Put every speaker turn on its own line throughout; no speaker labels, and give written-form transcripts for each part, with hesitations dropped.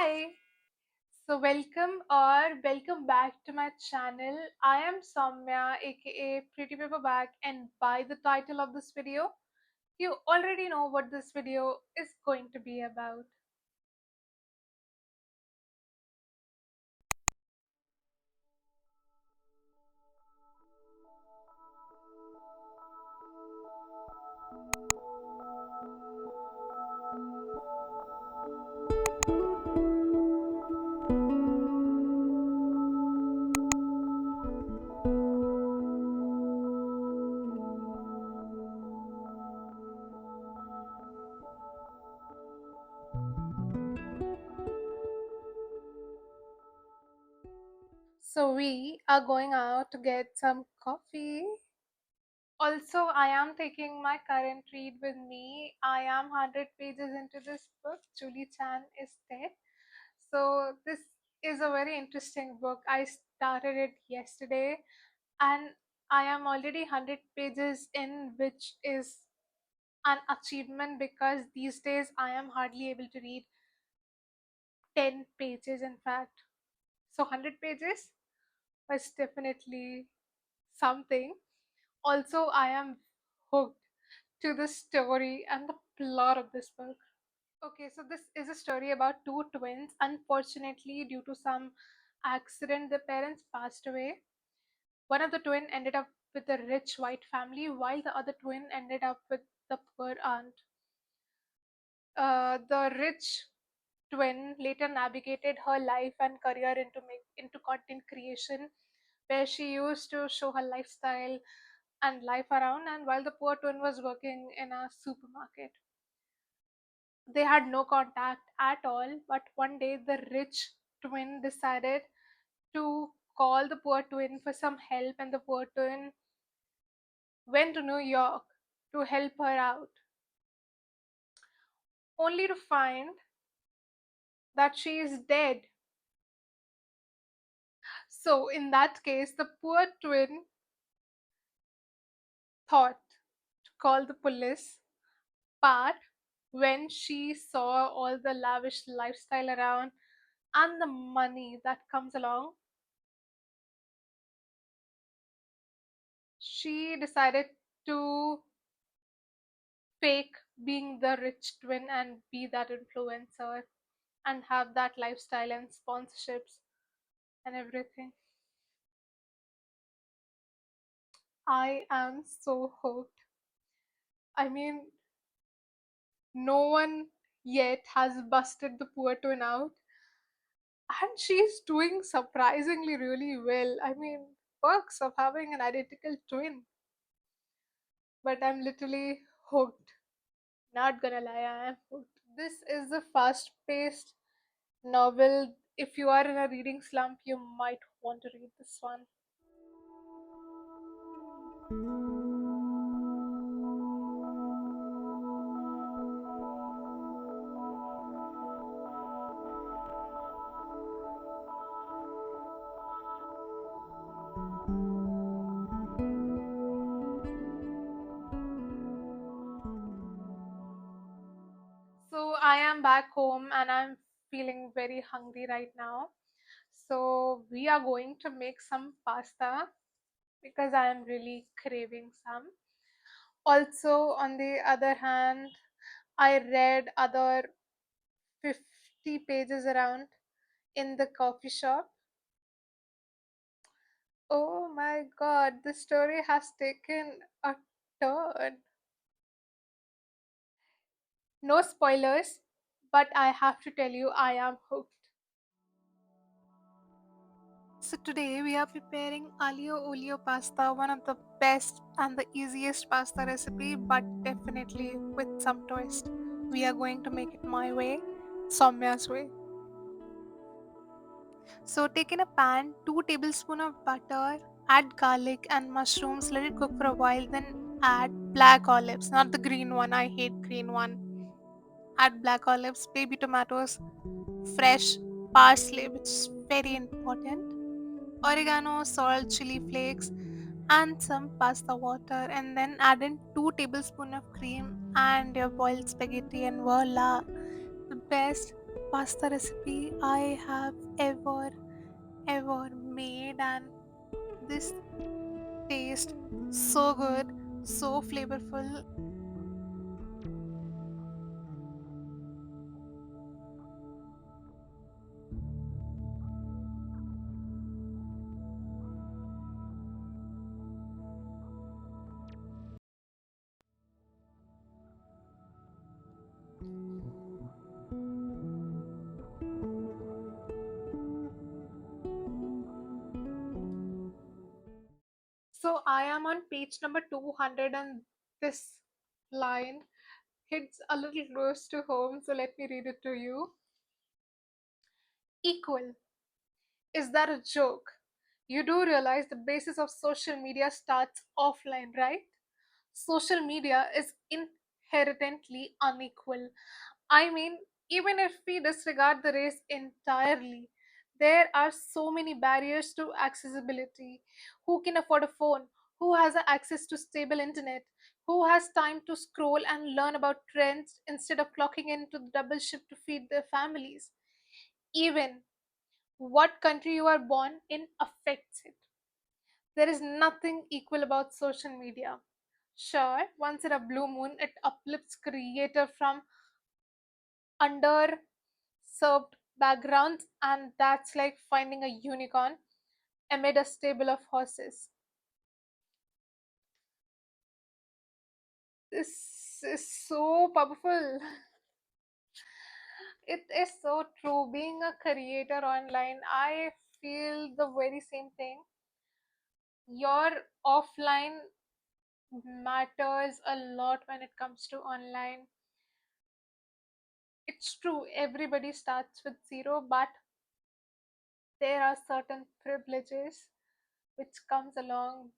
Hi. Welcome back to my channel. I am Soumya, aka Pretty Paperback, and by the title of this video, you already know what this video is going to be about. So, we are going out to get some coffee. Also, I am taking my current read with me. I am 100 pages into this book. Julie Chan is dead. So, this is a very interesting book. I started it yesterday and I am already 100 pages in, which is an achievement because these days I am hardly able to read 10 pages, in fact. So, 100 pages was definitely something. Also, I am hooked to the story and the plot of this book. Okay, so this is a story about two twins. Unfortunately, due to some accident, the parents passed away. One of the twin ended up with a rich white family, while the other twin ended up with the poor aunt. The rich twin later navigated her life and career into content creation, where she used to show her lifestyle and life around. And while the poor twin was working in a supermarket, they had no contact at all. But one day, the rich twin decided to call the poor twin for some help, and the poor twin went to New York to help her out, only to find that she is dead. So, in that case, the poor twin thought to call the police, but when she saw all the lavish lifestyle around and the money that comes along, she decided to fake being the rich twin and be that influencer and have that lifestyle and sponsorships and everything. I am so hooked. I mean, no one yet has busted the poor twin out, and she's doing surprisingly really well. I mean, perks of having an identical twin. But I'm literally hooked. Not gonna lie, I am hooked. This is a fast paced novel. If you are in a reading slump, you might want to read this one. So I am back home and I'm feeling very hungry right now. So we are going to make some pasta because I am really craving some. Also, on the other hand, I read other 50 pages around in the coffee shop. Oh my god, the story has taken a turn. No spoilers, but I have to tell you, I am hooked. So today we are preparing aglio olio pasta, one of the best and the easiest pasta recipe, but definitely with some twist. We are going to make it my way, Soumya's way. So take in a pan 2 tablespoons of butter, add garlic and mushrooms, let it cook for a while, then add black olives, not the green one. I hate green one. Add black olives, baby tomatoes, fresh parsley, which is very important, oregano, salt, chili flakes, and some pasta water, and then add in 2 tablespoons of cream and your boiled spaghetti, and voila, the best pasta recipe I have ever made, and this tastes so good, so flavorful. So I am on page number 200, and this line hits a little close to home, so let me read it to you. Equal. Is that a joke? You do realize the basis of social media starts offline, right? Social media is inherently unequal. I mean, even if we disregard the race entirely, there are so many barriers to accessibility. Who can afford a phone? Who has access to stable internet? Who has time to scroll and learn about trends instead of clocking into the double shift to feed their families? Even what country you are born in affects it. There is nothing equal about social media. Sure, once in a blue moon, it uplifts creator from underserved backgrounds, and that's like finding a unicorn amid a stable of horses. This is so powerful. It is so true. Being a creator online, I feel the very same thing. Your offline matters a lot when it comes to online. It's true, everybody starts with zero, but there are certain privileges which comes along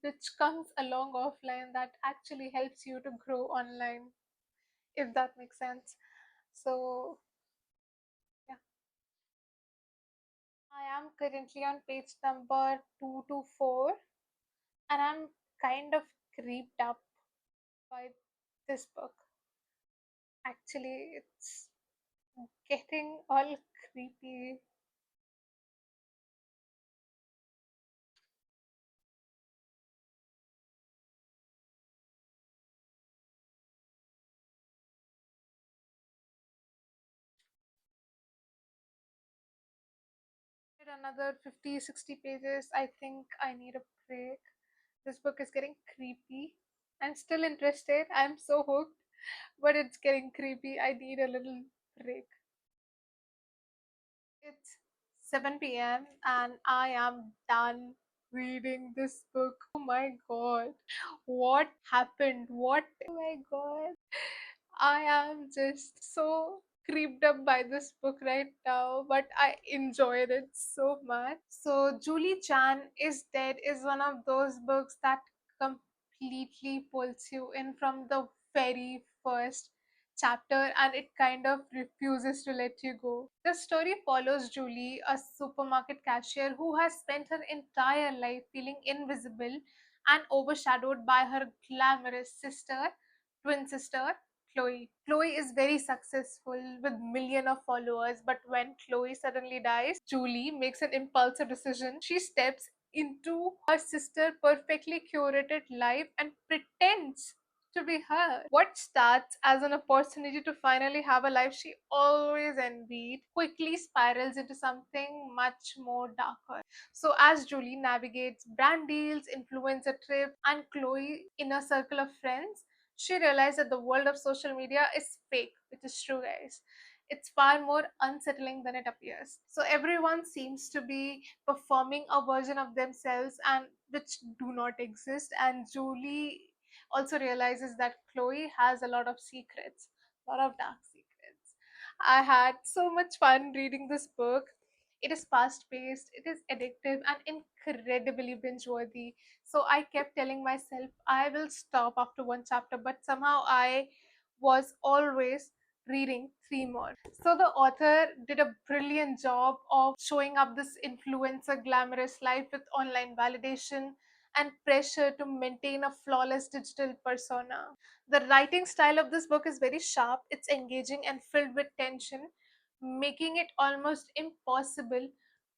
offline that actually helps you to grow online, if that makes sense. So yeah, I am currently on page number 224, and I'm kind of creeped up by this book. Actually, it's getting all creepy. Another 50, 60 pages. I think I need a break. This book is getting creepy. I'm still interested. I'm so hooked, but it's getting creepy. I need a little break. It's 7 p.m. and I am done reading this book. Oh my god. What happened? What? Oh my god. I am just so creeped up by this book right now, but I enjoyed it so much. So, Julie Chan is Dead is one of those books that completely pulls you in from the very first chapter, and it kind of refuses to let you go. The story follows Julie, a supermarket cashier who has spent her entire life feeling invisible and overshadowed by her glamorous twin sister, Chloe. Chloe is very successful with million of followers, but when Chloe suddenly dies, Julie makes an impulsive decision. She steps into her sister perfectly curated life and pretends to be her. What starts as an opportunity to finally have a life she always envied quickly spirals into something much more darker. So, as Julie navigates brand deals, influencer trips, and Chloe inner circle of friends, she realized that the world of social media is fake, which is true, guys. It's far more unsettling than it appears. So everyone seems to be performing a version of themselves and which do not exist. And Julie also realizes that Chloe has a lot of secrets, a lot of dark secrets. I had so much fun reading this book. It is fast paced, it is addictive, and incredibly binge worthy. So I kept telling myself I will stop after one chapter, but somehow I was always reading three more. So the author did a brilliant job of showing up this influencer glamorous life with online validation and pressure to maintain a flawless digital persona. The writing style of this book is very sharp, it's engaging and filled with tension, making it almost impossible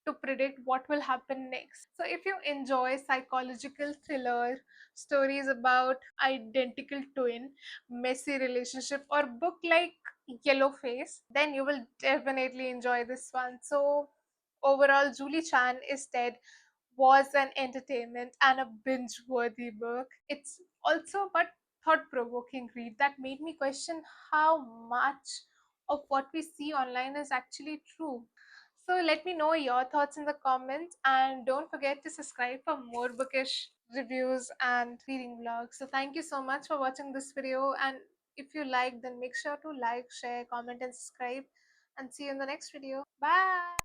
to predict what will happen next. So, if you enjoy psychological thriller, stories about identical twin, messy relationship, or book like Yellow Face, then you will definitely enjoy this one. So, overall, Julie Chan is Dead was an entertainment and a binge worthy book. It's also but thought provoking read that made me question how much of what we see online is actually true. So let me know your thoughts in the comments and don't forget to subscribe for more bookish reviews and reading vlogs. So thank you so much for watching this video, and if you like, then make sure to like, share, comment and subscribe, and see you in the next video. Bye.